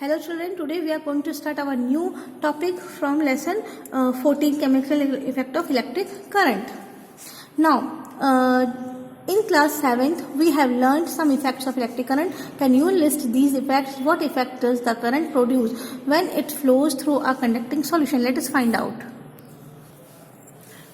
Hello children, today we are going to start our new topic from lesson 14, chemical effect of electric current. Now, in class 7th, we have learned some effects of electric current. Can you list these effects? What effect does the current produce when it flows through a conducting solution? Let us find out.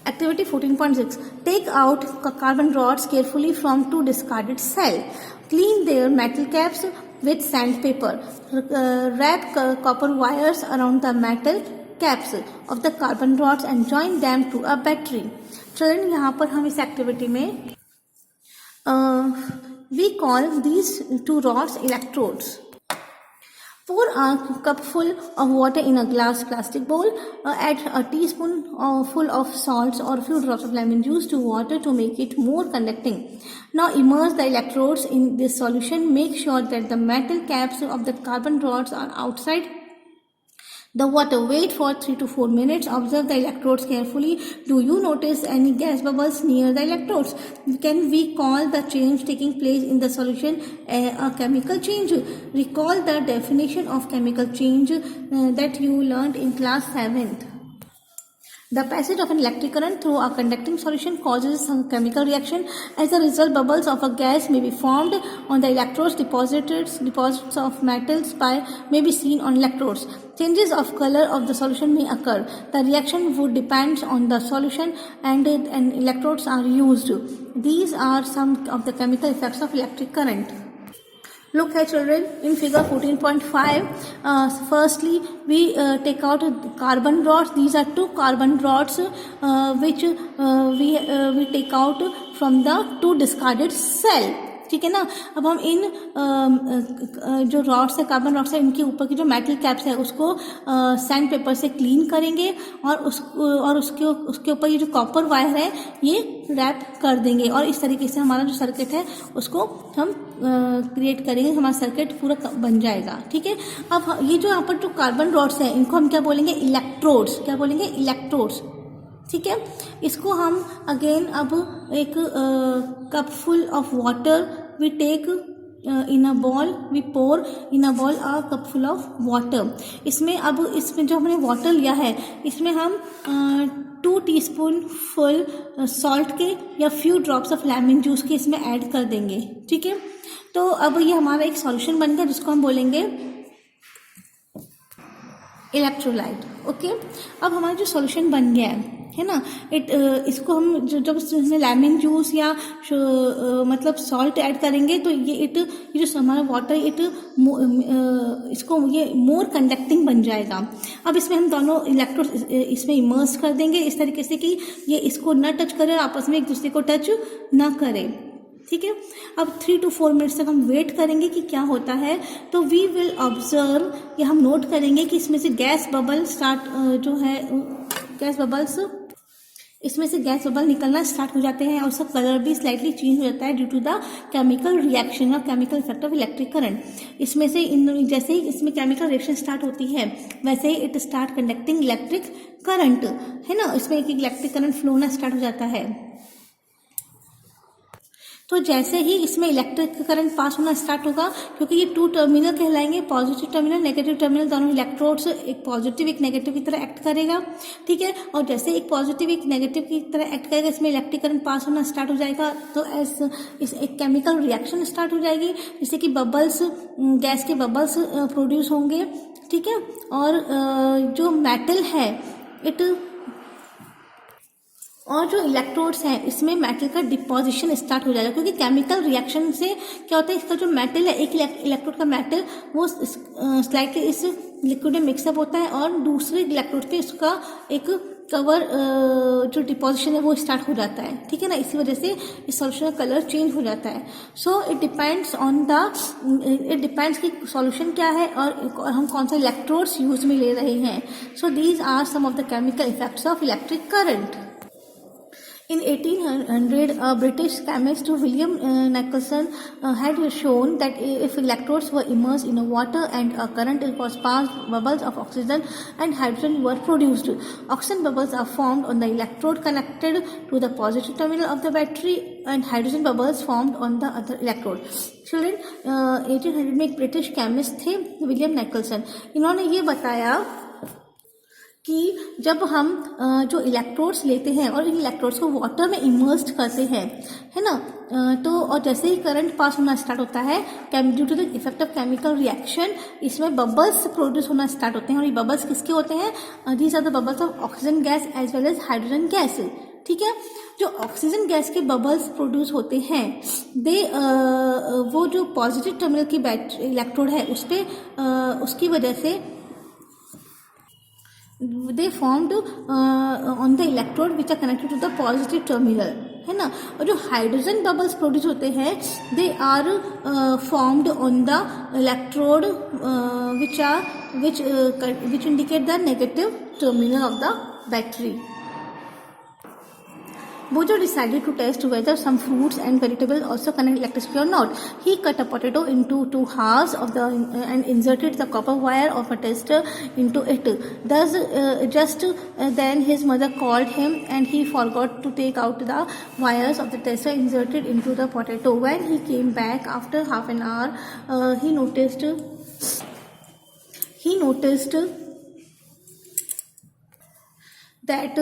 Activity 14.6. Take out carbon rods carefully from two discarded cells. Clean their metal caps with sandpaper. Wrap copper wires around the metal caps of the carbon rods and join them to a battery. Children, यहाँ पर हम इस activity में we call these two rods electrodes. Pour a cup full of water in a glass plastic bowl. Add a teaspoon full of salts or a few drops of lemon juice to water to make it more conducting. Now immerse the electrodes in this solution. Make sure that the metal caps of the carbon rods are outside the water. Wait for 3 to 4 minutes. Observe the electrodes carefully. Do you notice any gas bubbles near the electrodes? Can we call the change taking place in the solution a chemical change? Recall the definition of chemical change that you learned in class 7th. The passage of an electric current through a conducting solution causes some chemical reaction. As a result, bubbles of a gas may be formed on the electrodes. Deposits of metals may be seen on electrodes. Changes of color of the solution may occur. The reaction would depend on the solution and electrodes are used. These are some of the chemical effects of electric current. Look here children, in figure 14.5, firstly we take out carbon rods. These are two carbon rods which we take out from the two discarded cell. ठीक है ना. अब हम इन जो rods है, carbon rods है, इनके ऊपर की जो मेटल कैप्स है उसको सैंड पेपर से क्लीन करेंगे और उसके ऊपर ये जो कॉपर वायर है ये रैप कर देंगे और इस तरीके से हमारा जो सर्किट है उसको हम क्रिएट करेंगे. हमारा सर्किट पूरा बन जाएगा. ठीक है. अब ये जो यहाँ पर जो कार्बन रॉड्स है इनको हम क्या बोलेंगे? इलेक्ट्रोड्स. क्या बोलेंगे? इलेक्ट्रोड्स. ठीक है. इसको हम अगेन अब एक cup full of water we take in a bowl, we pour in a bowl a cup full of water. इसमें जो हमने वाटर लिया है इसमें हम 2 टीस्पून फुल सॉल्ट के या few drops of lemon juice के इसमें ऐड कर देंगे. ठीक है. तो अब ये हमारा एक सॉल्यूशन बन गया जिसको हम बोलेंगे इलेक्ट्रोलाइट. ओके. अब हमारा जो सॉल्यूशन बन गया है ना, इसको हम जब इसमें लेमन जूस या मतलब सॉल्ट ऐड करेंगे तो ये जो हमारा वाटर इसको ये मोर कंडक्टिंग बन जाएगा. अब इसमें हम दोनों इलेक्ट्रोड इसमें इमर्स कर देंगे इस तरीके से कि ये इसको न टच करे, आपस में एक दूसरे को टच ना करे. ठीक है. अब 3 to 4 मिनट्स तक हम वेट करेंगे कि क्या होता है. तो वी विल ऑब्जर्व, ये हम नोट करेंगे कि इसमें से गैस बबल इसमें से गैस बबल निकलना स्टार्ट हो जाते हैं और उसका कलर भी स्लाइटली चेंज हो जाता है due to the chemical reaction और chemical effect of electric current. इसमें से जैसे ही इसमें केमिकल रिएक्शन स्टार्ट होती है वैसे ही it start conducting electric current, है ना. इसमें एक इलेक्ट्रिक करंट फ्लो होना स्टार्ट हो जाता है. तो जैसे ही इसमें इलेक्ट्रिक करंट पास होना स्टार्ट होगा, क्योंकि ये 2 टर्मिनल कहलाएंगे, पॉजिटिव टर्मिनल, नेगेटिव टर्मिनल, दोनों इलेक्ट्रोड्स एक पॉजिटिव एक नेगेटिव की तरह एक्ट करेगा. ठीक है. और जैसे एक पॉजिटिव एक नेगेटिव की तरह एक्ट करेगा इसमें इलेक्ट्रिक करंट पास होना स्टार्ट हो जाएगा. तो एक केमिकल रिएक्शन स्टार्ट हो जाएगी जिससे कि बबल्स, गैस के बबल्स प्रोड्यूस होंगे. ठीक है. और जो मेटल है और जो इलेक्ट्रोड्स हैं इसमें मेटल का डिपोजिशन स्टार्ट हो जाएगा, क्योंकि केमिकल रिएक्शन से क्या होता है, इसका जो मेटल है, एक इलेक्ट्रोड का मेटल वो स्लाइटली इस लिक्विड में मिक्सअप होता है और दूसरे इलेक्ट्रोड पे इसका एक कवर जो डिपोजिशन है वो स्टार्ट हो जाता है. ठीक है ना. इसी वजह से इस सॉल्यूशन का कलर चेंज हो जाता है. सो इट डिपेंड्स कि सॉल्यूशन क्या है और हम कौन सा इलेक्ट्रोड्स यूज में ले रहे हैं. So these are some of the chemical effects of electric current. In 1800, a British chemist William Nicholson had shown that if electrodes were immersed in water and a current was passed, bubbles of oxygen and hydrogen were produced. Oxygen bubbles are formed on the electrode connected to the positive terminal of the battery and hydrogen bubbles formed on the other electrode. Children, 1800 में एक British chemist थे William Nicholson. इन्होंने ये बताया कि जब हम जो इलेक्ट्रोड्स लेते हैं और इन इलेक्ट्रोड्स को वाटर में इमर्स्ड करते हैं, है ना, तो और जैसे ही करंट पास होना स्टार्ट होता है due to the effect of chemical reaction, इसमें बबल्स प्रोड्यूस होना स्टार्ट होते हैं. और ये बबल्स किसके होते हैं? These are the bubbles of oxygen gas as well as hydrogen gas. ठीक है, जो ऑक्सीजन गैस के बबल्स प्रोड्यूस होते हैं दे वो जो पॉजिटिव टर्मिनल की बैटरी इलेक्ट्रोड है उस पर उसकी वजह से they formed on the electrode which are connected to the positive terminal, है ना. और जो हाइड्रोजन बबल्स प्रोड्यूस होते हैं they are formed on the electrode which indicate the negative terminal of the battery. Bojo decided to test whether some fruits and vegetables also connect electricity or not. He cut a potato into two halves and inserted the copper wire of a tester into it. Thus, just then his mother called him and he forgot to take out the wires of the tester inserted into the potato. When he came back after half an hour, he noticed that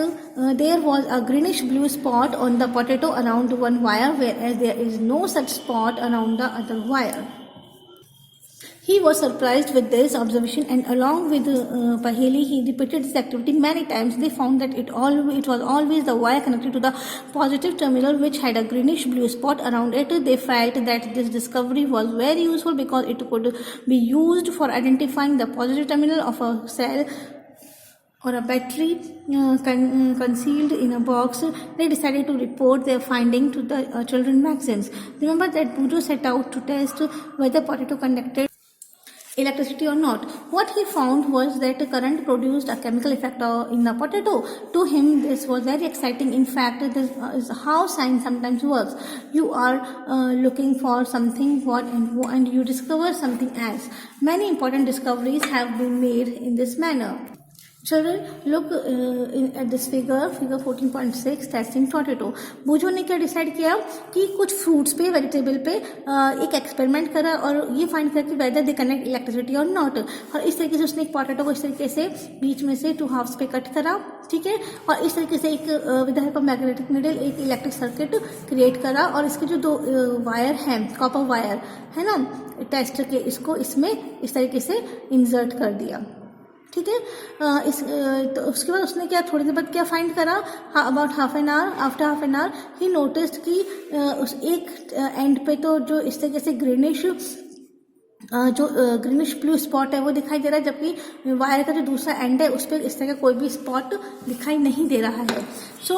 there was a greenish blue spot on the potato around one wire, whereas there is no such spot around the other wire. He was surprised with this observation, and along with Paheli, he repeated this activity many times. They found that it was always the wire connected to the positive terminal which had a greenish blue spot around it. They felt that this discovery was very useful because it could be used for identifying the positive terminal of a cell or a battery concealed in a box. They decided to report their finding to the children magazines. Remember that Bojo set out to test whether potato conducted electricity or not. What he found was that the current produced a chemical effect in the potato. To him, this was very exciting. In fact, this is how science sometimes works. You are looking for something and you discover something else. Many important discoveries have been made in this manner. Children, look at this figure 14.6 testing potato. बोजो ने क्या decide किया कि कुछ fruits पे vegetable पे एक experiment करा और ये फाइंड करा कि वेदर दे कनेक्ट इलेक्ट्रिसिटी और नॉट. और इस तरीके से उसने एक पोटैटो को इस तरीके से बीच में से 2 हाफ्स पे कट करा. ठीक है, और इस तरीके से एक with the help of magnetic needle एक इलेक्ट्रिक सर्किट क्रिएट करा और इसके जो 2 वायर हैं कॉपर वायर है ना टेस्टर के, इसको इसमें इस तरीके से इंसर्ट कर दिया. ठीक है, तो उसके बाद उसने क्या थोड़ी देर बाद क्या फाइंड करा, about after half an hour he noticed कि उस एक एंड पे तो जो इस तरीके से ग्रीनिश ब्लू स्पॉट है वो दिखाई दे रहा है, जबकि वायर का जो दूसरा एंड है उस पर इस तरह का कोई भी स्पॉट दिखाई नहीं दे रहा है. सो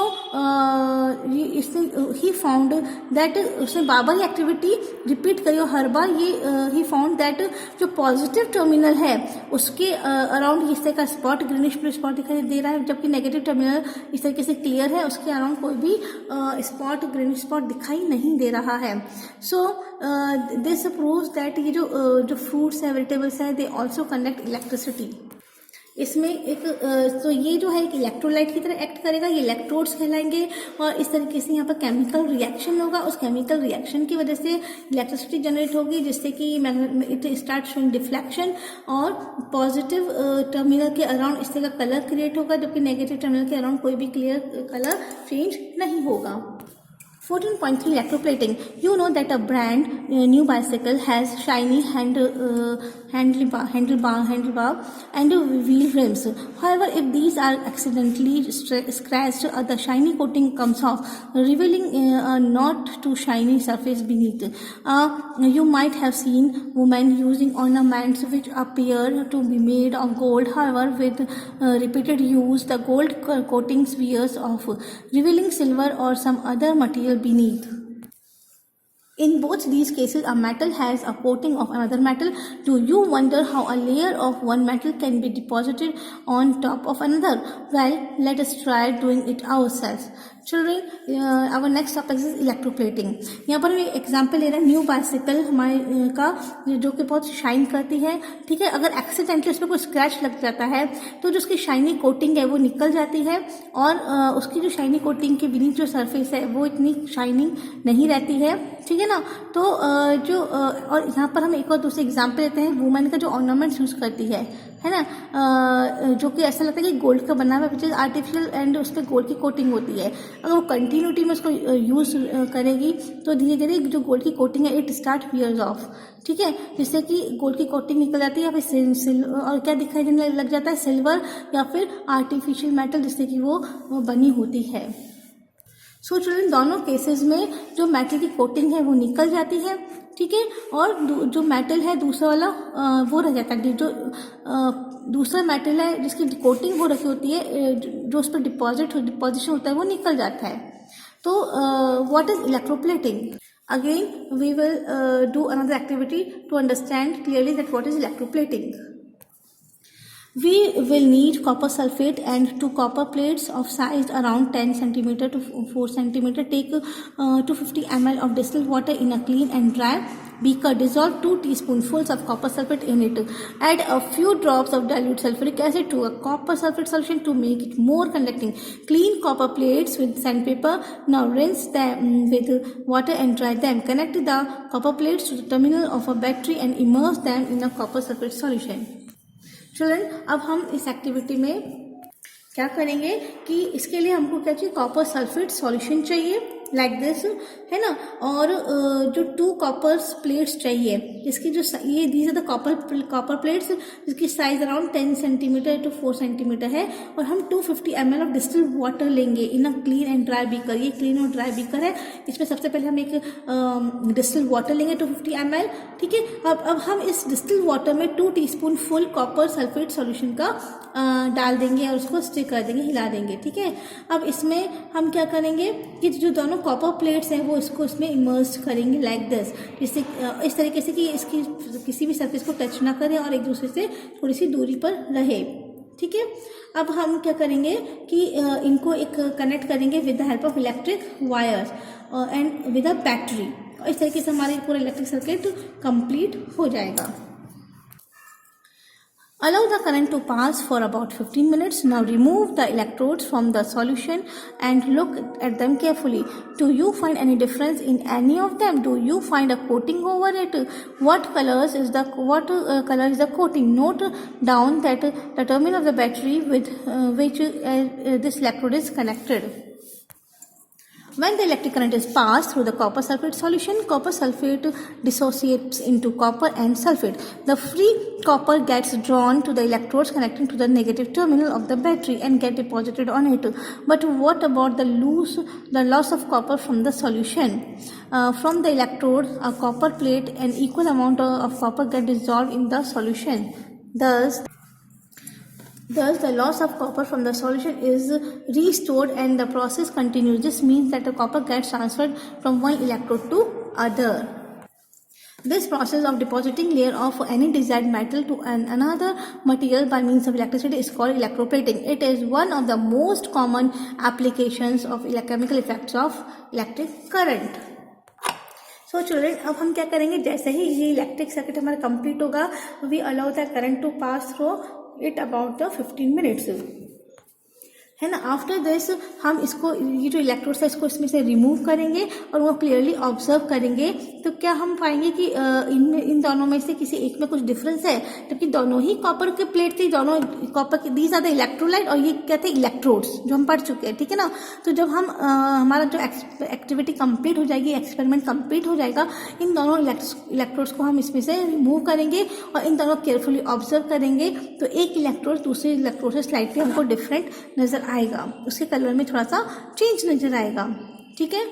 ही फाउंड दैट उसने बार बार एक्टिविटी रिपीट करी और हर बार ये ही फाउंड दैट जो पॉजिटिव टर्मिनल है उसके अराउंड इस तरह का स्पॉट ग्रीनिश ब्लू स्पॉट दिखाई दे रहा है, जबकि नेगेटिव टर्मिनल इस तरीके से क्लियर है, उसके अराउंड कोई भी स्पॉट ग्रीनिश स्पॉट दिखाई नहीं दे रहा है. सो दिस प्रूव्स दैट ये जो फ्रूट्स है वेजिटेबल्स है दे ऑल्सो कंडक्ट इलेक्ट्रिसिटी. इसमें एक तो ये जो है एक इलेक्ट्रोलाइट की तरह एक्ट करेगा, ये इलेक्ट्रोड्स कहलाएंगे और इस तरीके से यहाँ पर केमिकल रिएक्शन होगा. उस केमिकल रिएक्शन की वजह से इलेक्ट्रिसिटी जनरेट होगी जिससे कि इट स्टार्ट शोइंग डिफ्लेक्शन और पॉजिटिव टर्मिनल के अराउंड इस तरह का कलर क्रिएट होगा, जबकि नेगेटिव टर्मिनल के अराउंड कोई भी क्लियर कलर चेंज नहीं होगा. 14.3 electroplating. You know that a brand new bicycle has shiny handlebar and wheel rims. However, if these are accidentally scratched, the shiny coating comes off, revealing a not too shiny surface beneath. You might have seen women using ornaments which appear to be made of gold. However, with repeated use, the gold coatings wears off, revealing silver or some other material beneath. In both these cases, a metal has a coating of another metal. Do you wonder how a layer of one metal can be deposited on top of another? Well, let us try doing it ourselves. Children our next topic is electroplating. यहाँ पर हम एक example ले रहे हैं, new bicycle हमारे का जो कि बहुत शाइन करती है, ठीक है। अगर एक्सीडेंटली उस पर कोई स्क्रैच लग जाता है तो जो उसकी शाइनी कोटिंग है वो निकल जाती है और उसकी जो शाइनी कोटिंग के बीच जो सरफेस है वो इतनी शाइनिंग नहीं रहती है, ठीक है ना। तो और यहाँ पर हम एक और दूसरे एग्जाम्पल लेते हैं, वुमेन का जो ऑर्नामेंट्स यूज़ करती है ना, जो कि ऐसा लगता है कि गोल्ड का बना हुआ विच इज आर्टिफिशियल एंड उस पर गोल्ड की कोटिंग होती है। अगर वो कंटिन्यूटी में उसको यूज़ करेगी तो धीरे धीरे जो गोल्ड की कोटिंग है इट स्टार्ट वियर्स ऑफ, ठीक है, जिससे कि गोल्ड की कोटिंग निकल जाती है या फिर और क्या दिखाई देने लग जाता है, सिल्वर या फिर आर्टिफिशियल मेटल जिससे कि वो बनी होती है। सो चिल्ड्रन दोनों केसेस में जो मेटल की कोटिंग है वो निकल जाती है, ठीक है, और जो मेटल है दूसरा वाला वो रह जाता है, जो दूसरा मेटल है जिसकी कोटिंग हो रखी होती है, जो उस पर डिपॉजिशन होता है वो निकल जाता है। तो what is electroplating? Again we will do another activity to understand clearly that what is electroplating. We will need copper sulfate and 2 copper plates of size around 10 cm to 4 cm. Take 250 ml of distilled water in a clean and dry beaker. Dissolve 2 teaspoonfuls of copper sulfate in it. Add a few drops of dilute sulfuric acid to a copper sulfate solution to make it more conducting. Clean copper plates with sandpaper. Now rinse them with water and dry them. Connect the copper plates to the terminal of a battery and immerse them in a copper sulfate solution. Children अब हम इस activity में क्या करेंगे कि इसके लिए हमको क्या चाहिए, कॉपर सल्फेट सॉल्यूशन चाहिए लाइक दिस, है ना, और जो 2 कॉपर प्लेट्स चाहिए जिसकी जो ये these are the copper plates जिसकी size around 10 centimetre to 4 centimetre है, और हम 250 ml ऑफ डिस्टिल्ड वाटर लेंगे in a clean and dry beaker. ये क्लीन और ड्राई बीकर है, इसमें सबसे पहले हम एक डिस्टिल्ड वाटर लेंगे 250 ml, ठीक है। अब हम इस डिस्टिल्ड वाटर में 2 teaspoon full copper sulphate solution का डाल देंगे और उसको स्टिक कर देंगे, हिला देंगे, ठीक है। अब इसमें हम क्या करेंगे कि जो दोनों कॉपर प्लेट्स हैं वो इसको इसमें इमर्ज करेंगे लाइक दिस, जिससे इस तरीके से कि इसकी किसी भी सरफेस को टच ना करें और एक दूसरे से थोड़ी सी दूरी पर रहे, ठीक है। अब हम क्या करेंगे कि इनको एक कनेक्ट करेंगे with the help of electric wires and with a battery. इस तरीके से हमारी पूरा इलेक्ट्रिक सर्किट कंप्लीट हो जाएगा। Allow the current to pass for about 15 minutes. Now remove the electrodes from the solution and look at them carefully. Do you find any difference in any of them? Do you find a coating over it? What color is the coating? Note down that the terminal of the battery with which this electrode is connected. When the electric current is passed through the copper sulfate solution, copper sulfate dissociates into copper and sulfate. The free copper gets drawn to the electrodes connecting to the negative terminal of the battery and get deposited on it. But what about the loss of copper from the solution? From the electrode, a copper plate, an equal amount of copper get dissolved in the solution. Thus, the loss of copper from the solution is restored and the process continues. This means that the copper gets transferred from one electrode to other. This process of depositing layer of any desired metal to another material by means of electricity is called electroplating. It is one of the most common applications of chemical effects of electric current. So children अब हम क्या करेंगे, जैसे ही ये electric circuit हमारा complete होगा, we allow the current to pass through it about the 15 minutes, है ना। आफ्टर दिस हम इसको, ये जो इलेक्ट्रोड्स है इसको इसमें से रिमूव करेंगे और वो क्लियरली ऑब्जर्व करेंगे। तो क्या हम पाएंगे कि इन दोनों में से किसी एक में कुछ डिफरेंस है, जबकि दोनों ही कॉपर के प्लेट थे, दोनों कॉपर के, दीज आर द इलेक्ट्रोलाइट और ये क्या थे, इलेक्ट्रोड्स, जो हम पढ़ चुके हैं, ठीक है ना। तो जब हम हमारा जो एक्टिविटी कंप्लीट हो जाएगी, एक्सपेरिमेंट कंप्लीट हो जाएगा, इन दोनों इलेक्ट्रोड्स को हम इसमें से रिमूव करेंगे और इन दोनों केयरफुली ऑब्जर्व करेंगे। तो एक इलेक्ट्रोड दूसरे इलेक्ट्रोड से स्लाइटली हमको डिफरेंट नजर आएगा, उसके कलर में थोड़ा सा चेंज नजर आएगा, ठीक है।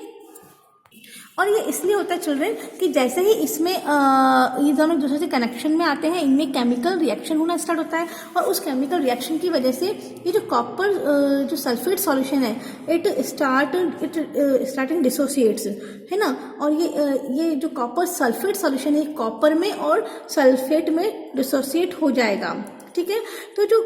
और ये इसलिए होता है चिल्ड्रन कि जैसे ही इसमें ये दोनों दूसरे से कनेक्शन में आते हैं, इनमें केमिकल रिएक्शन होना स्टार्ट होता है और उस केमिकल रिएक्शन की वजह से ये जो कॉपर जो सल्फेट सॉल्यूशन है इट स्टार्टिंग डिसोसिएट्स, है ना। और ये जो कॉपर सल्फेट सॉल्यूशन है कॉपर में और सल्फेट में डिसोसिएट हो जाएगा, ठीक है। तो जो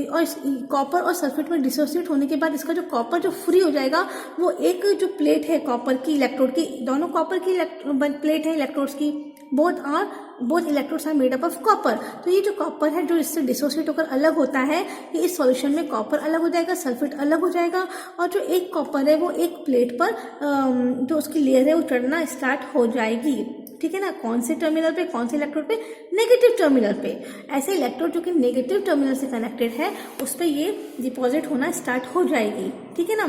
और कॉपर और सल्फेट में डिसोसिएट होने के बाद इसका जो कॉपर जो फ्री हो जाएगा, वो एक जो प्लेट है कॉपर की इलेक्ट्रोड की, दोनों कॉपर की प्लेट है इलेक्ट्रोड्स की, both electrodes are made up of copper. तो ये जो कॉपर है जो इससे डिसोसिएट होकर अलग होता है, ये इस सॉल्यूशन में कॉपर अलग हो जाएगा, सल्फेट अलग हो जाएगा, और जो एक कॉपर है वो एक प्लेट पर जो उसकी लेयर है वो चढ़ना स्टार्ट हो जाएगी, ठीक है ना। कौन से टर्मिनल पे, कौन से इलेक्ट्रोड पे, नेगेटिव टर्मिनल पे। ऐसे इलेक्ट्रोड जो कि नेगेटिव टर्मिनल से कनेक्टेड है उस पर ये डिपॉजिट होना स्टार्ट हो जाएगी, ठीक है ना।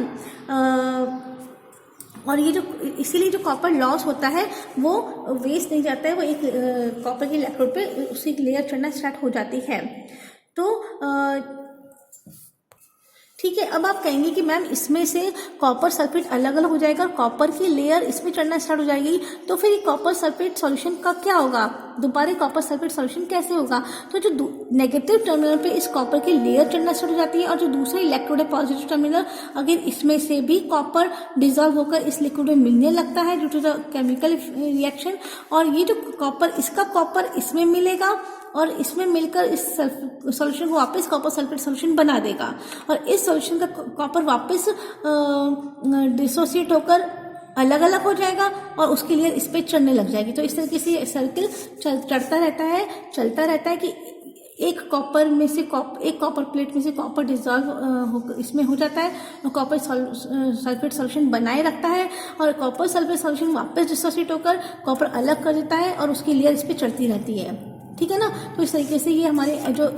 और ये जो इसीलिए जो कॉपर लॉस होता है वो वेस्ट नहीं जाता है, वो एक कॉपर के इलेक्ट्रोड पे उसकी लेयर चढ़ना स्टार्ट हो जाती है। तो ठीक है। अब आप कहेंगे कि मैम इसमें से कॉपर सल्फेट अलग अलग हो जाएगा और कॉपर की लेयर इसमें चढ़ना स्टार्ट हो जाएगी, तो फिर कॉपर सल्फेट सॉल्यूशन का क्या होगा, दोबारा कॉपर सल्फेट सॉल्यूशन कैसे होगा। तो जो नेगेटिव टर्मिनल पे इस कॉपर की लेयर चढ़ना स्टार्ट हो जाती है और जो दूसरा इलेक्ट्रोड है पॉजिटिव टर्मिनल, अगेन इसमें से भी कॉपर डिजॉल्व होकर इस लिक्विड में मिलने लगता है due to the chemical reaction, और ये जो कॉपर इसका कॉपर इसमें मिलेगा और इसमें मिलकर इस सॉल्यूशन को वापस कॉपर सल्फेट सॉल्यूशन बना देगा, और इस सॉल्यूशन का कॉपर वापस डिसोसिएट होकर अलग अलग हो जाएगा और उसके लिए इस पे चढ़ने लग जाएगी। तो इस तरीके से ये सर्किल चलता रहता है कि एक कॉपर में से एक कॉपर प्लेट में से कॉपर डिजॉल्व इसमें हो जाता है, कॉपर सल्फेट सॉल्यूशन बनाए रखता है, और कॉपर सल्फेट सॉल्यूशन वापस डिसोसिएट होकर कॉपर अलग कर देता है और उसकी लेयर इस पे चढ़ती रहती है, ठीक है ना। तो इस तरीके से ये हमारे जो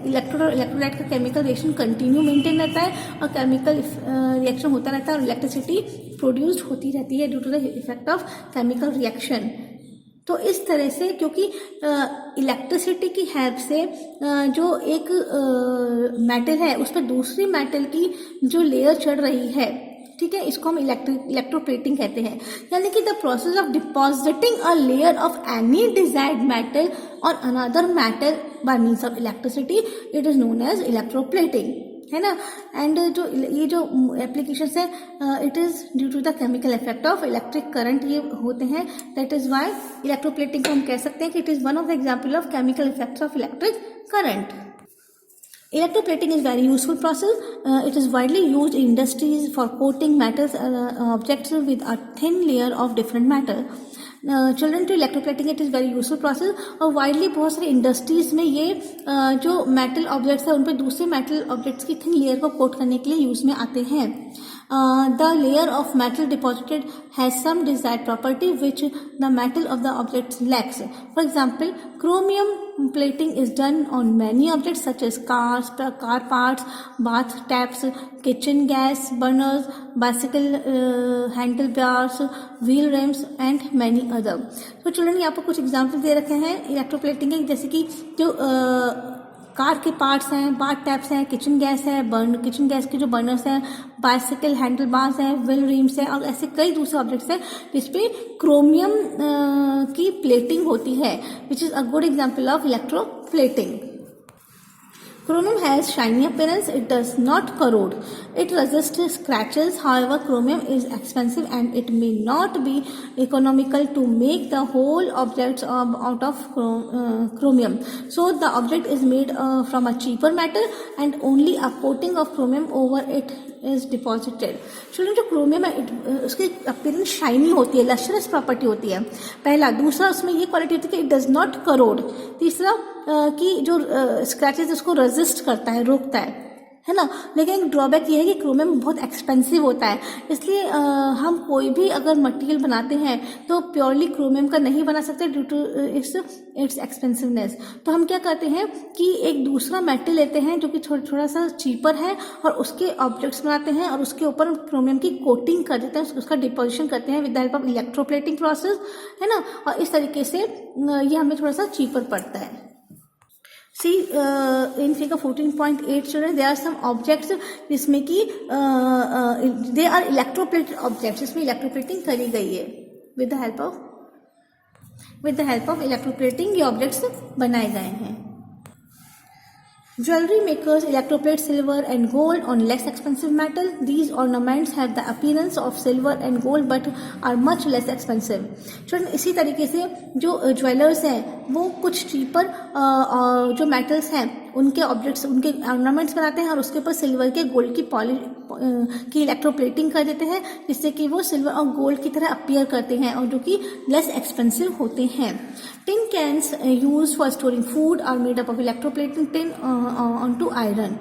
इलेक्ट्रोड और इलेक्ट्रोलाइट का केमिकल रिएक्शन कंटिन्यू मेंटेन रहता है और केमिकल रिएक्शन होता रहता है और इलेक्ट्रिसिटी प्रोड्यूस्ड होती रहती है due to the effect of chemical reaction. तो इस तरह से क्योंकि इलेक्ट्रिसिटी की हेल्प से जो एक मेटल है उस पर दूसरी मेटल की जो लेयर चढ़ रही है, ठीक है, इसको हम इलेक्ट्रोप्लेटिंग कहते हैं, यानी कि the process of depositing a layer of any desired metal और another metal by means of electricity, it is known as electroplating, है ना। एंड जो ये जो एप्लीकेशन है it is due to the chemical effect of electric current ये होते हैं, दैट इज वाई इलेक्ट्रोप्लेटिंग को हम कह सकते हैं कि it is one of the example of chemical effects of electric current. Electroplating is very useful process. It is widely used in industries for coating metals objects with a thin layer of different metal. Children to electroplating it is very useful process, और widely बहुत सारे industries में ये जो metal objects है उन पर दूसरे मेटल ऑब्जेक्ट्स की थिन लेयर को कोट करने के लिए यूज में आते हैं। The layer of metal deposited has some desired property which the metal of the object lacks. For example, chromium plating is done on many objects such as cars, car parts, bath taps, kitchen gas burners, bicycle handlebars, wheel rims and many other. So children, यहाँ पर कुछ example दे रखे हैं electroplating के, जैसे कि जो car के पार्ट्स हैं, बाथ टैप्स हैं, किचन गैस है, किचन गैस के जो बर्नर्स हैं, बाइसिकल हैंडल बार्स हैं, व्हील रिम्स हैं, और ऐसे कई दूसरे ऑब्जेक्ट्स हैं जिसपे क्रोमियम की प्लेटिंग होती है, which is a good example of electroplating. Chromium has shiny appearance. It does not corrode. It resists scratches. However, chromium is expensive and it may not be economical to make the whole objects out of chromium. So the object is made from a cheaper metal and only a coating of chromium over it is deposited. चलो जो chromium है उसकी appearance shiny होती है, lustrous property होती है, पहला। दूसरा उसमें ये क्वालिटी होती है कि इट डज नॉट करोड। तीसरा कि जो स्क्रैचेस उसको रेजिस्ट करता है, रोकता है ना। लेकिन एक ड्रॉबैक ये है कि क्रोमियम बहुत एक्सपेंसिव होता है, इसलिए हम कोई भी अगर मटेरियल बनाते हैं तो प्योरली क्रोमियम का नहीं बना सकते ड्यू टू इट्स एक्सपेंसिवनेस। तो हम क्या करते हैं कि एक दूसरा मेटल लेते हैं जो कि थोड़ा सा चीपर है और उसके ऑब्जेक्ट्स बनाते हैं और उसके ऊपर क्रोमियम की कोटिंग कर देते हैं, उसका डिपोजिशन करते हैं with the help of electroplating process, है ना। और इस तरीके से ये हमें थोड़ा सा चीपर पड़ता है। See, in figure 14.8 children, there are some objects जिसमें कि they are electroplated objects, जिसमें electroplating करी गई है with the help of electroplating ये objects बनाए गए हैं। Jewelry makers electroplate silver and gold on less expensive metal. These ornaments have the appearance of silver and gold but are much less expensive. चलो इसी तरीके से जो ज्वेलर्स हैं वो कुछ चीपर जो मेटल्स हैं उनके ऑब्जेक्ट्स उनके ऑर्नामेंट्स बनाते हैं और उसके ऊपर सिल्वर के गोल्ड की इलेक्ट्रोप्लेटिंग कर देते हैं जिससे कि वो सिल्वर और गोल्ड की तरह अपीयर करते हैं और जो कि लेस एक्सपेंसिव होते हैं. Tin cans used for storing food are made up of electroplating tin onto iron.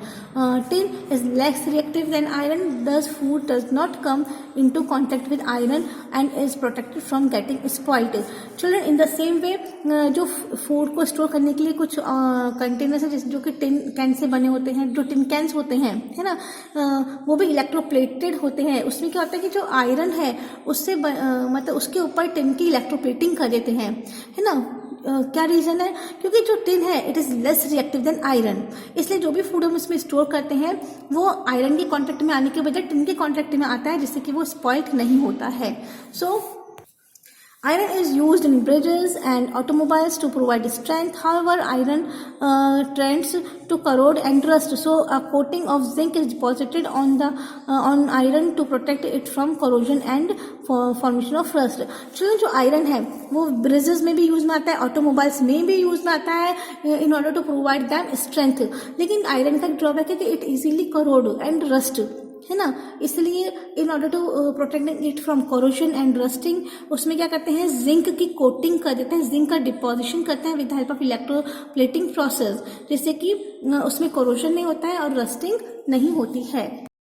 Tin is less reactive than iron, thus food does not come into contact with iron and is protected from getting spoiled. Children, in the same way, जो food को store करने के लिए कुछ containers हैं जो कि tin can say बने होते हैं, जो टिन कैन्स होते हैं, है ना, वो भी इलेक्ट्रोप्लेटेड होते हैं. उसमें क्या होता है कि जो आयरन है उससे मतलब उसके ऊपर टिन की इलेक्ट्रोप्लेटिंग कर देते हैं, है ना. क्या रीजन है? क्योंकि जो टिन है it is less reactive than iron, इसलिए जो भी फूड हम इसमें स्टोर करते हैं वो आयरन के कांटेक्ट में आने के बजाय टिन के कांटेक्ट में आता है जिससे कि वो स्पॉइल्ड नहीं होता है. सो iron is used in bridges and automobiles to provide strength. However, iron tends to corrode and rust. So, a coating of zinc is deposited on iron to protect it from corrosion and formation of rust. चलो जो iron है वो bridges में भी use में आता है, automobiles में भी यूज में आता है in order to provide them strength. लेकिन iron का ड्रॉबैक है कि it easily corrode and rust, है ना. इसलिए in order to protect it from corrosion and rusting उसमें क्या करते हैं, जिंक की कोटिंग कर देते हैं, जिंक का डिपोजिशन करते हैं with the help of electroplating process जिससे कि उसमें कोरोजन नहीं होता है और रस्टिंग नहीं होती है.